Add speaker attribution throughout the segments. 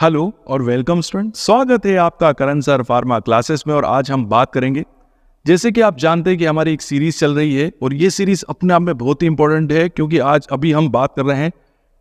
Speaker 1: Hello और welcome student, स्वागत है आपका करण सर फार्मा क्लासेस में। और आज हम बात करेंगे, जैसे कि आप जानते हैं कि हमारी एक सीरीज चल रही है और ये सीरीज अपने आप में बहुत ही इंपॉर्टेंट है, क्योंकि आज अभी हम बात कर रहे हैं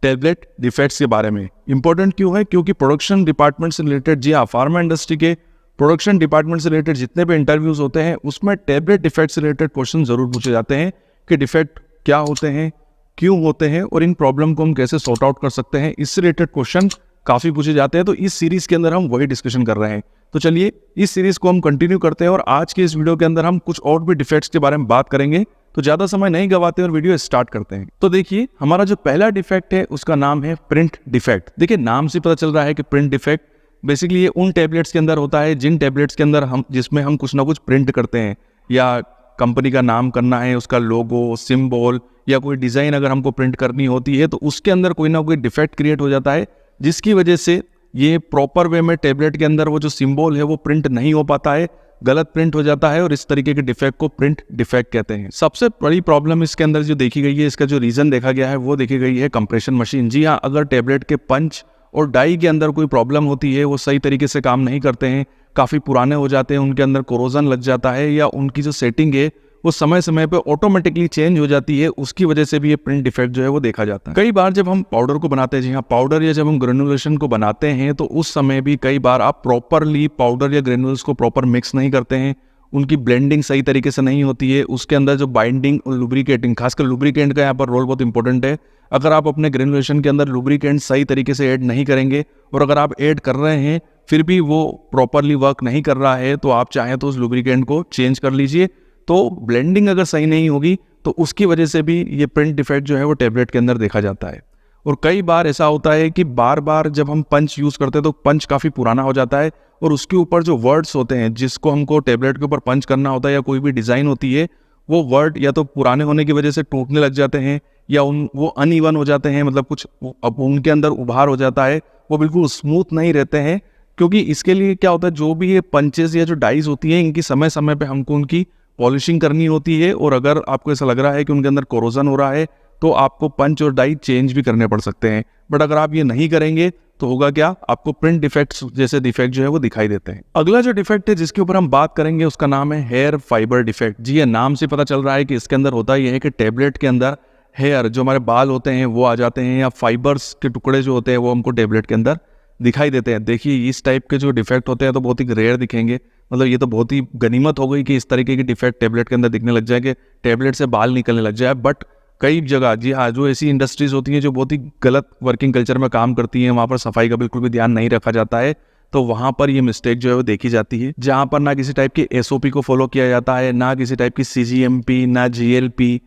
Speaker 1: टैबलेट डिफेक्ट्स के बारे में। इंपॉर्टेंट क्यों है? क्योंकि प्रोडक्शन डिपार्टमेंट से रिलेटेड, जी हाँ, फार्मा इंडस्ट्री के प्रोडक्शन डिपार्टमेंट से रिलेटेड जितने भी इंटरव्यूज होते हैं उसमें टैबलेट डिफेक्ट से रिलेटेड क्वेश्चन जरूर पूछे जाते हैं कि डिफेक्ट क्या होते हैं, क्यों होते हैं और इन प्रॉब्लम को हम कैसे सॉर्ट आउट कर सकते हैं। इससे रिलेटेड क्वेश्चन काफी पूछे जाते हैं, तो इस सीरीज के अंदर हम वही डिस्कशन कर रहे हैं। तो चलिए इस सीरीज को हम कंटिन्यू करते हैं और आज के इस वीडियो के अंदर हम कुछ और भी डिफेक्ट्स के बारे में बात करेंगे। तो ज्यादा समय नहीं गवाते और वीडियो स्टार्ट करते हैं। तो देखिए, हमारा जो पहला डिफेक्ट है उसका नाम है प्रिंट डिफेक्ट। देखिए, नाम से पता चल रहा है कि प्रिंट डिफेक्ट बेसिकली ये उन टैबलेट्स के अंदर होता है जिन टैबलेट्स के अंदर जिसमें हम कुछ ना कुछ प्रिंट करते हैं, या कंपनी का नाम करना है, उसका लोगो, सिंबल या कोई डिजाइन अगर हमको प्रिंट करनी होती है तो उसके अंदर कोई ना कोई डिफेक्ट क्रिएट हो जाता है, जिसकी वजह से ये प्रॉपर वे में टैबलेट के अंदर वो जो सिंबल है वो प्रिंट नहीं हो पाता है, गलत प्रिंट हो जाता है और इस तरीके के डिफेक्ट को प्रिंट डिफेक्ट कहते हैं। सबसे बड़ी प्रॉब्लम इसके अंदर जो देखी गई है, इसका जो रीजन देखा गया है वो देखी गई है कंप्रेशन मशीन। जी हाँ, अगर टैबलेट के पंच और डाई के अंदर कोई प्रॉब्लम होती है, वो सही तरीके से काम नहीं करते हैं, काफ़ी पुराने हो जाते हैं, उनके अंदर कोरोजन लग जाता है, या उनकी जो सेटिंग है वो समय समय पे ऑटोमेटिकली चेंज हो जाती है, उसकी वजह से भी ये प्रिंट डिफेक्ट जो है वो देखा जाता है। कई बार जब हम पाउडर को बनाते हैं, जी हाँ पाउडर, या जब हम ग्रेनुलेशन को बनाते हैं तो उस समय भी कई बार आप प्रॉपरली पाउडर या ग्रेनुल्स को प्रॉपर मिक्स नहीं करते हैं, उनकी ब्लेंडिंग सही तरीके से नहीं होती है, उसके अंदर जो बाइंडिंग और लुब्रिकेटिंग, खासकर लुब्रिकेंट का यहाँ पर रोल बहुत इंपॉर्टेंट है। अगर आप अपने ग्रेनुलेशन के अंदर लुब्रिकेंट सही तरीके से ऐड नहीं करेंगे और अगर आप ऐड कर रहे हैं फिर भी वो प्रॉपरली वर्क नहीं कर रहा है, तो आप चाहें तो उस लुब्रिकेंट को चेंज कर लीजिए। तो ब्लेंडिंग अगर सही नहीं होगी तो उसकी वजह से भी ये प्रिंट डिफेक्ट जो है वो टैबलेट के अंदर देखा जाता है। और कई बार ऐसा होता है कि बार बार जब हम पंच यूज़ करते हैं तो पंच काफ़ी पुराना हो जाता है और उसके ऊपर जो वर्ड्स होते हैं जिसको हमको टैबलेट के ऊपर पंच करना होता है, या कोई भी डिज़ाइन होती है, वो वर्ड या तो पुराने होने की वजह से टूटने लग जाते हैं, या वो अनइवन हो जाते हैं, मतलब कुछ अब उनके अंदर उभार हो जाता है, वो बिल्कुल स्मूथ नहीं रहते हैं। क्योंकि इसके लिए क्या होता है, जो भी ये पंचेस या जो डाइज होती हैं, इनकी समय समय पे हमको उनकी पॉलिशिंग करनी होती है, और अगर आपको ऐसा लग रहा है कि उनके अंदर कोरोजन हो रहा है तो आपको पंच और डाई चेंज भी करने पड़ सकते हैं। बट अगर आप ये नहीं करेंगे तो होगा क्या, आपको प्रिंट डिफेक्ट्स जैसे डिफेक्ट जो है वो दिखाई देते हैं। अगला जो डिफेक्ट है जिसके ऊपर हम बात करेंगे उसका नाम है हेयर फाइबर डिफेक्ट। जी, ये नाम से पता चल रहा है कि इसके अंदर होता यह है कि टैबलेट के अंदर हेयर, जो हमारे बाल होते हैं वो आ जाते हैं, या फाइबर्स के टुकड़े जो होते हैं वो हमको टैबलेट के अंदर दिखाई देते हैं। देखिए, इस टाइप के जो डिफेक्ट होते हैं तो बहुत ही रेयर दिखेंगे, मतलब ये तो बहुत ही गनीमत हो गई कि इस तरीके की डिफेक्ट टैबलेट के अंदर दिखने लग जाए कि टैबलेट से बाल निकलने लग जाए। बट कई जगह, जी हाँ, जो ऐसी इंडस्ट्रीज होती हैं जो बहुत ही गलत वर्किंग कल्चर में काम करती हैं, वहाँ पर सफाई का बिल्कुल भी ध्यान नहीं रखा जाता है, तो वहाँ पर ये मिस्टेक जो है वो देखी जाती है। जहाँ पर ना किसी टाइप की SOP को फॉलो किया जाता है, ना किसी टाइप की CGMP, ना GLP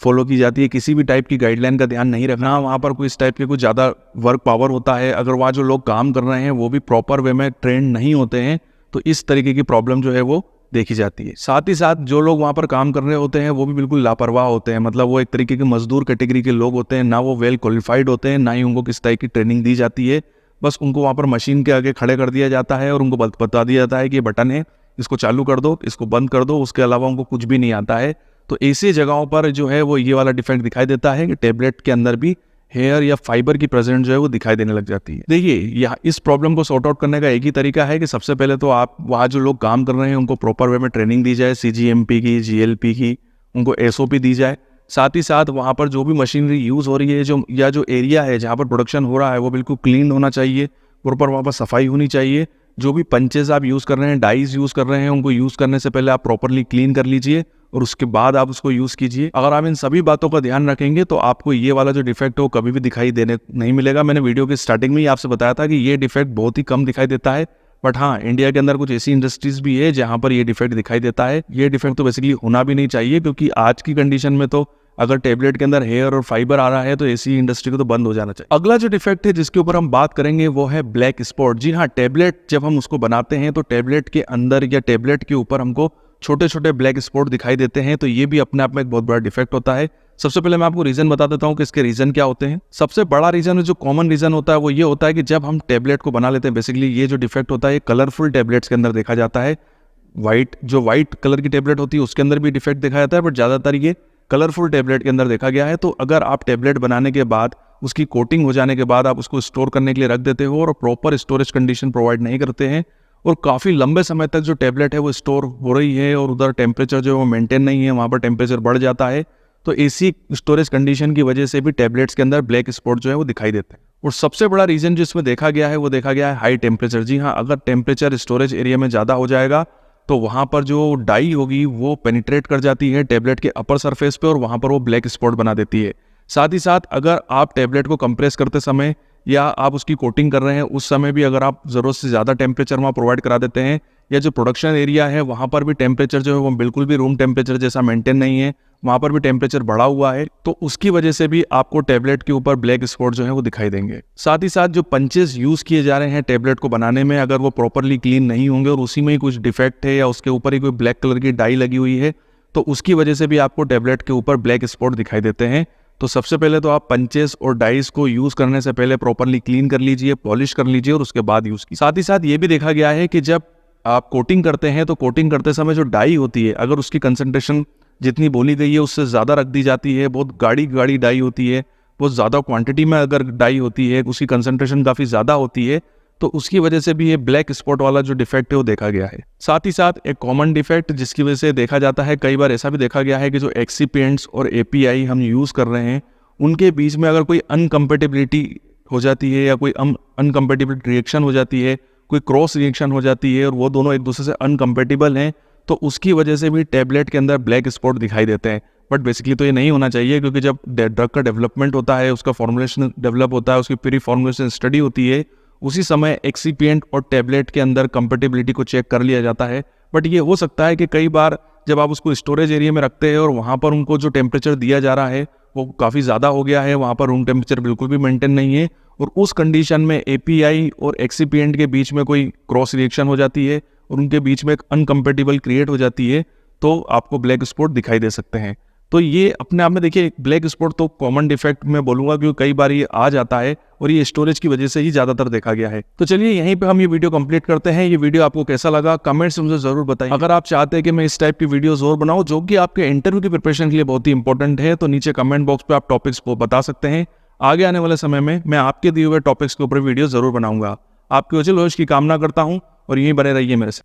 Speaker 1: फॉलो की जाती है, किसी भी टाइप की गाइडलाइन का ध्यान नहीं रखना, वहाँ पर कोई इस टाइप के कुछ ज़्यादा वर्क पावर होता है, अगर वहाँ जो लोग काम कर रहे हैं वो भी प्रॉपर वे में ट्रेंड नहीं होते हैं, तो इस तरीके की प्रॉब्लम जो है वो देखी जाती है। साथ ही साथ जो लोग वहाँ पर काम कर रहे होते हैं वो भी बिल्कुल लापरवाह होते हैं, मतलब वो एक तरीके के मजदूर कैटेगरी के लोग होते हैं, ना वो वेल क्वालिफाइड होते हैं, ना ही उनको किस टाइप की ट्रेनिंग दी जाती है। बस उनको वहाँ पर मशीन के आगे खड़े कर दिया जाता है और उनको बता दिया जाता है कि ये बटन है, इसको चालू कर दो, इसको बंद कर दो, उसके अलावा उनको कुछ भी नहीं आता है। तो ऐसी जगहों पर जो है वो ये वाला डिफेक्ट दिखाई देता है कि टैबलेट के अंदर भी हेयर या फाइबर की प्रेजेंट जो है वो दिखाई देने लग जाती है। देखिए, यहाँ इस प्रॉब्लम को सॉर्ट आउट करने का एक ही तरीका है कि सबसे पहले तो आप वहाँ जो लोग काम कर रहे हैं उनको प्रॉपर वे में ट्रेनिंग दी जाए, CGMP की, GLP की, उनको SOP दी जाए। साथ ही साथ वहाँ पर जो भी मशीनरी यूज़ हो रही है, जो एरिया है जहाँ पर प्रोडक्शन हो रहा है, वो बिल्कुल क्लीन होना चाहिए, प्रॉपर वहाँ पर सफाई होनी चाहिए। जो भी पंचेज आप यूज़ कर रहे हैं, डाइज यूज़ कर रहे हैं, उनको यूज़ करने से पहले आप प्रॉपरली क्लीन कर लीजिए और उसके बाद आप उसको यूज़ कीजिए। अगर आप इन सभी बातों का ध्यान रखेंगे तो आपको ये वाला जो डिफेक्ट है वो कभी भी दिखाई देने नहीं मिलेगा। मैंने वीडियो के स्टार्टिंग में ही आपसे बताया था कि ये डिफेक्ट बहुत ही कम दिखाई देता है, बट हाँ, इंडिया के अंदर कुछ ऐसी इंडस्ट्रीज भी है जहाँ पर ये डिफेक्ट दिखाई देता है। ये डिफेक्ट तो बेसिकली होना भी नहीं चाहिए, क्योंकि आज की कंडीशन में तो अगर टैबलेट के अंदर हेयर और फाइबर आ रहा है तो ऐसी इंडस्ट्री को तो बंद हो जाना चाहिए। अगला जो डिफेक्ट है जिसके ऊपर हम बात करेंगे वो है ब्लैक स्पॉट। जी हाँ, टैबलेट जब हम उसको बनाते हैं तो टैबलेट के अंदर या टैबलेट के ऊपर हमको छोटे छोटे ब्लैक स्पॉट दिखाई देते हैं, तो ये भी अपने आप में एक बहुत बड़ा डिफेक्ट होता है। सबसे पहले मैं आपको रीजन बता देता हूँ कि इसके रीजन क्या होते हैं। सबसे बड़ा रीजन, जो कॉमन रीजन होता है, वो ये होता है कि जब हम टैबलेट को बना लेते हैं, बेसिकली ये जो डिफेक्ट होता है ये कलरफुल टैबलेट्स के अंदर देखा जाता है। व्हाइट कलर की टैबलेट होती है उसके अंदर भी डिफेक्ट देखा जाता है, बट ज्यादातर ये कलरफुल टैबलेट के अंदर देखा गया है। तो अगर आप टैबलेट बनाने के बाद उसकी कोटिंग हो जाने के बाद आप उसको स्टोर करने के लिए रख देते हो और प्रॉपर स्टोरेज कंडीशन प्रोवाइड नहीं करते हैं और काफ़ी लंबे समय तक जो टैबलेट है वो स्टोर हो रही है और उधर टेम्परेचर जो है वो मेंटेन नहीं है, वहाँ पर टेम्परेचर बढ़ जाता है, तो ऐसी स्टोरेज कंडीशन की वजह से भी टैबलेट्स के अंदर ब्लैक स्पॉट जो है वो दिखाई देते हैं। और सबसे बड़ा रीज़न जो इसमें देखा गया है वो देखा गया है हाई टेम्परेचर। जी हाँ, अगर टेम्परेचर स्टोरेज एरिया में ज़्यादा हो जाएगा तो वहाँ पर जो डाई होगी वो पेनिट्रेट कर जाती है टैबलेट के अपर सरफेस पे और वहाँ पर वो ब्लैक स्पॉट बना देती है। साथ ही साथ अगर आप टैबलेट को कंप्रेस करते समय या आप उसकी कोटिंग कर रहे हैं उस समय भी अगर आप ज़रूरत से ज़्यादा टेम्परेचर वहाँ प्रोवाइड करा देते हैं या जो प्रोडक्शन एरिया है वहाँ पर भी टेम्परेचर जो है वो बिल्कुल भी रूम टेम्परेचर जैसा मेंटेन नहीं है, वहाँ पर भी टेम्परेचर बढ़ा हुआ है, तो उसकी वजह से भी आपको टैबलेट के ऊपर ब्लैक स्पॉट जो है वो दिखाई देंगे। साथ ही साथ जो पंचेस यूज़ किए जा रहे हैं टैबलेट को बनाने में अगर वो प्रॉपरली क्लीन नहीं होंगे और उसी में ही कुछ डिफेक्ट है या उसके ऊपर ही कोई ब्लैक कलर की डाई लगी हुई है तो उसकी वजह से भी आपको टैबलेट के ऊपर ब्लैक स्पॉट दिखाई देते हैं। तो सबसे पहले तो आप पंचेस और डाइस को यूज़ करने से पहले प्रॉपरली क्लीन कर लीजिए, पॉलिश कर लीजिए और उसके बाद यूज़ कीजिए। साथ ही साथ ये भी देखा गया है कि जब आप कोटिंग करते हैं तो कोटिंग करते समय जो डाई होती है अगर उसकी कंसंट्रेशन जितनी बोली गई है उससे ज़्यादा रख दी जाती है, बहुत गाढ़ी डाई होती है, बहुत ज़्यादा क्वांटिटी में अगर डाई होती है, उसकी कंसंट्रेशन काफ़ी ज़्यादा होती है, तो उसकी वजह से भी ये ब्लैक स्पॉट वाला जो डिफेक्ट है वो देखा गया है। साथ ही साथ एक कॉमन डिफेक्ट जिसकी वजह से देखा जाता है, कई बार ऐसा भी देखा गया है कि जो एक्सिपिएंट्स और एपीआई हम यूज़ कर रहे हैं उनके बीच में अगर कोई अनकम्पेटिबिलिटी हो जाती है या कोई अनकम्पेटिबल रिएक्शन हो जाती है, कोई क्रॉस रिएक्शन हो जाती है और वो दोनों एक दूसरे से अनकम्पेटिबल हैं तो उसकी वजह से भी टैबलेट के अंदर ब्लैक स्पॉट दिखाई देते हैं। बट बेसिकली तो ये नहीं होना चाहिए क्योंकि जब ड्रग का डेवलपमेंट होता है, उसका फॉर्मुलेशन डेवलप होता है, उसकी प्री फॉर्मुलेशन स्टडी होती है, उसी समय एक्सिपिएंट और टैबलेट के अंदर कंपेटिबिलिटी को चेक कर लिया जाता है। बट ये हो सकता है कि कई बार जब आप उसको स्टोरेज एरिया में रखते हैं और वहाँ पर उनको जो टेम्परेचर दिया जा रहा है वो काफ़ी ज़्यादा हो गया है, वहाँ पर रूम टेम्परेचर बिल्कुल भी मेंटेन नहीं है और उस कंडीशन में एपीआई और एक्सिपिएंट के बीच में कोई क्रॉस रिएक्शन हो जाती है और उनके बीच में एक अनकम्पेटिबल क्रिएट हो जाती है तो आपको ब्लैक स्पॉट दिखाई दे सकते हैं। तो ये अपने आप में देखिए ब्लैक स्पॉट तो कॉमन डिफेक्ट मैं बोलूँगा क्योंकि कई बार ये आ जाता है और ये स्टोरेज की वजह से ही ज़्यादातर देखा गया है। तो चलिए यहीं पे हम ये वीडियो कंप्लीट करते हैं। ये वीडियो आपको कैसा लगा कमेंट्स में मुझे ज़रूर बताइए। अगर आप चाहते हैं कि मैं इस टाइप की वीडियोस और बनाऊं जो कि आपके इंटरव्यू की प्रिपरेशन के लिए बहुत ही इंपॉर्टेंट है तो नीचे कमेंट बॉक्स पर आप टॉपिक्स को बता सकते हैं। आगे आने वाले समय में मैं आपके दिए हुए टॉपिक्स के ऊपर वीडियो ज़रूर बनाऊंगा। आपके उज्जवल भविष्य की कामना करता हूँ और यहीं बने रहिए मेरे साथ।